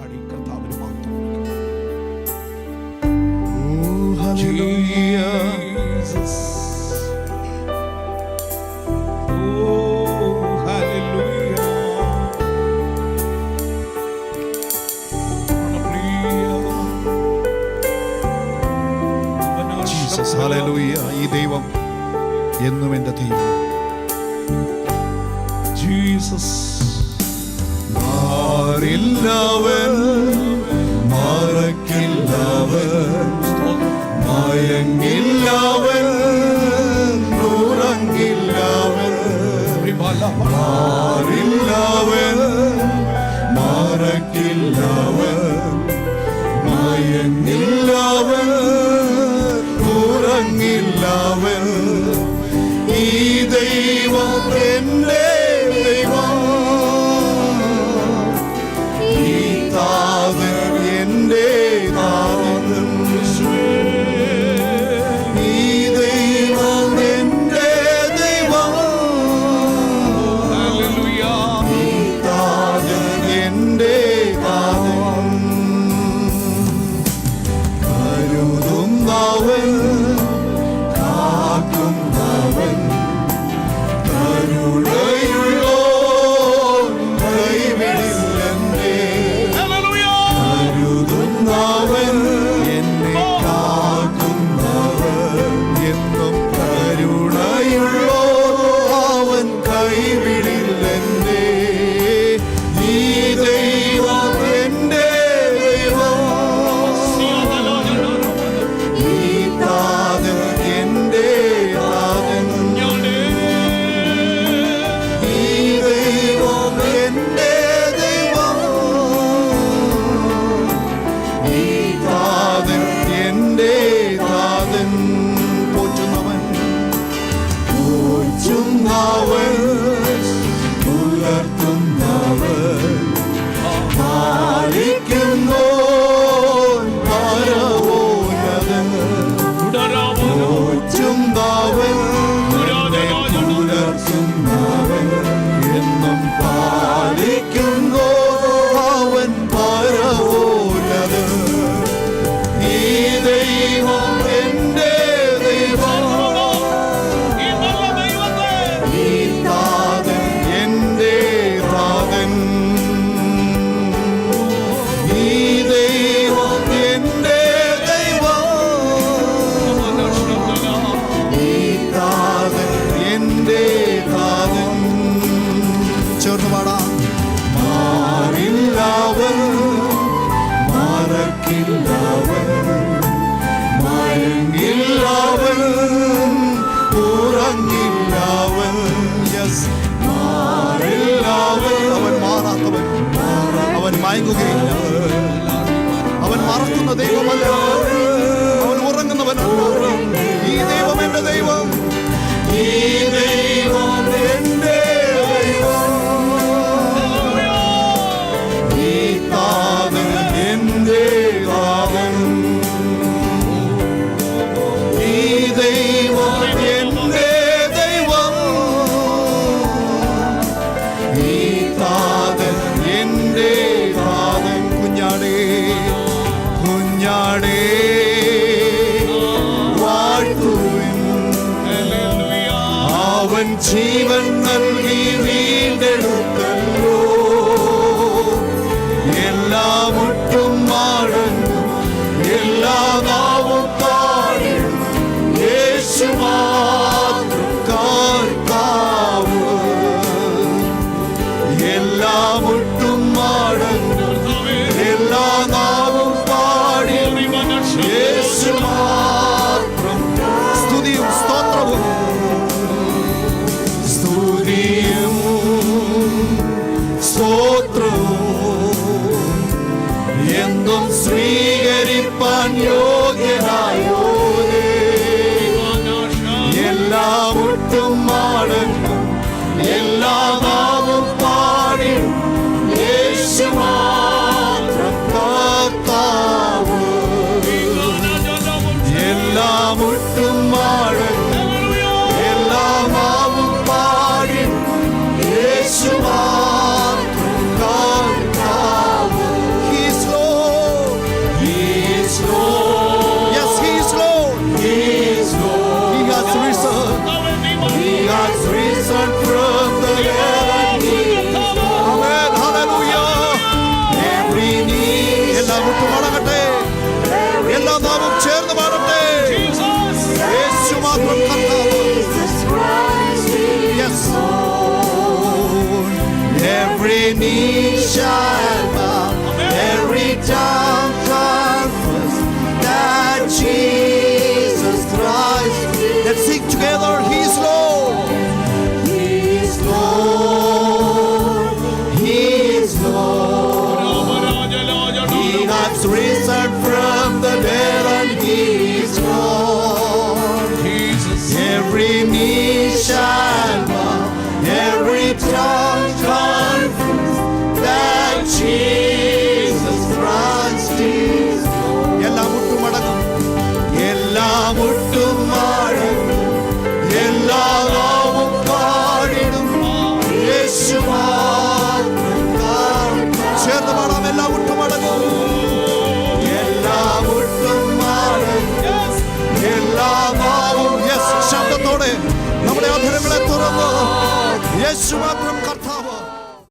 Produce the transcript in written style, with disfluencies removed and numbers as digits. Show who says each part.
Speaker 1: പാടി കർത്താവിന് മാത്രം. ഈ ദൈവം എന്നും എൻ്റെ ദൈവം. ജീസസ് മാറില്ലവൻ, മറക്കില്ലവൻ, മയങ്ങില്ലവൻ, ഉറങ്ങില്ലവൻ. മാറില്ലവൻ, മറക്കില്ലവൻ, മയങ്ങില്ലവൻ, ഉറങ്ങില്ലവൻ. ഈ ദൈവം എൻ്റെ ദൈവം, ഈ താതൻ എൻ്റെ താതൻ. ഈ ദൈവം എൻ്റെ ദൈവം, ഈ താതൻ എൻ്റെ താതൻ. കരുതുന്നവൻ, കാക്കുന്നവൻ, കരുണയുള്ളോൻ, കൈവിടില്ലെന്നേ. കരുതുന്നവൻ, എന്നെ കാക്കുന്നവൻ, എന്നും കരുണയുള്ളോൻ, അവൻ കൈവിടില്ലെന്നേ. ഈ ദൈവം എൻ്റെ ദൈവം, ഈ താതൻ എൻ്റെ താതൻ. ഈ ദൈവം എൻ്റെ ദൈവം, ഈ താതൻ എൻ്റെ താതൻ. പോറ്റുന്നവൻ, പോറ്റുന്നവൻ, പുലർത്തുന്നവൻ, പാലിക്കുന്നോൻ, പരമോന്നതൻ. പോറ്റുന്നവൻ, പുലർത്തുന്നവൻ, എന്നും പാലിക്കുന്നോൻ, അവൻ പരമോന്നതൻ. ഈ ദൈവം എൻ്റെ ദൈവം, ഈ താതൻ എൻ്റെ താതൻ. ഈ ദൈവം എൻ്റെ ദൈവം, ഈ താതൻ എൻ്റെ താതൻ. ചേർന്ന് പാടാം. മാറില്ലവൻ, മറക്കില്ലവൻ, മയങ്ങില്ലവൻ, ഉറങ്ങില്ലവൻ. യെസ്, മാറില്ലവൻ. അവൻ മാറാത്തവൻ, അവൻ മയങ്ങുകയില്ല. അവൻ മറക്കുന്ന ദൈവമല്ല, അവൻ ഉറങ്ങുന്നവനല്ല. ഈ ദൈവം എൻ്റെ ദൈവം, ഈ ദൈവം എൻ്റെ ദൈവം, ഈ താതൻ എൻ്റെ താതൻ. ഈ ദൈവം എൻ്റെ ദൈവം, ഈ താതൻ എൻ്റെ താതൻ. കുഞ്ഞാടേ, കുഞ്ഞാടേ, വാഴ്ത്തുവിൻ. അവൻ ജീവൻ നൽകി വീണ്ടെടുത്തല്ലോ. എല്ലാ മുട്ടും മാടങ്ങും, എല്ലാ നാവും പാടും, യേശു മാത്രം കർത്താവ്. എല്ലാ മുട്ടും മാടങ്ങും, എല്ലാ നാവും പാടി, യേശു മാത്രം. സ്തുതിയും സ്തോത്രവും, സ്തുതിയും സ്തോത്രവും എന്നും സ്വീകരിപ്പാൻ യോഗ്യനായോരേ. എല്ലാ മുട്ടും മാടങ്ങും, എല്ലാ നാവും പാടി, യേശു മാത്രം കർത്താവ്. എല്ലാ മുട്ടും മാടങ്ങും, എല്ലാ നാവും പാടി, യേശു മാത്രം കർത്താവ്. He is knee shall bow, every tongue confess that Jesus Christ. Let's sing together. He is Lord. He is Lord. He is Lord. He has risen from the dead and He is Lord. Every knee shall bow, every tongue confess that Jesus Christ is Lord. എല്ലാ മുട്ടും മടങ്ങും, എല്ലാ മുട്ടും മടങ്ങും, എല്ലാ നാവും പാടിടും യേശു മാത്രം. ചേർന്ന് പാടാം. എല്ലാ മുട്ടും മടങ്ങും, എല്ലാ മുട്ടും മടങ്ങും, എല്ലാ നാവും. യെസ്, ശബ്ദത്തോടെ നമ്മുടെ അധരങ്ങളെ തുറന്ന് യേശു മാത്രം കർത്താവ്.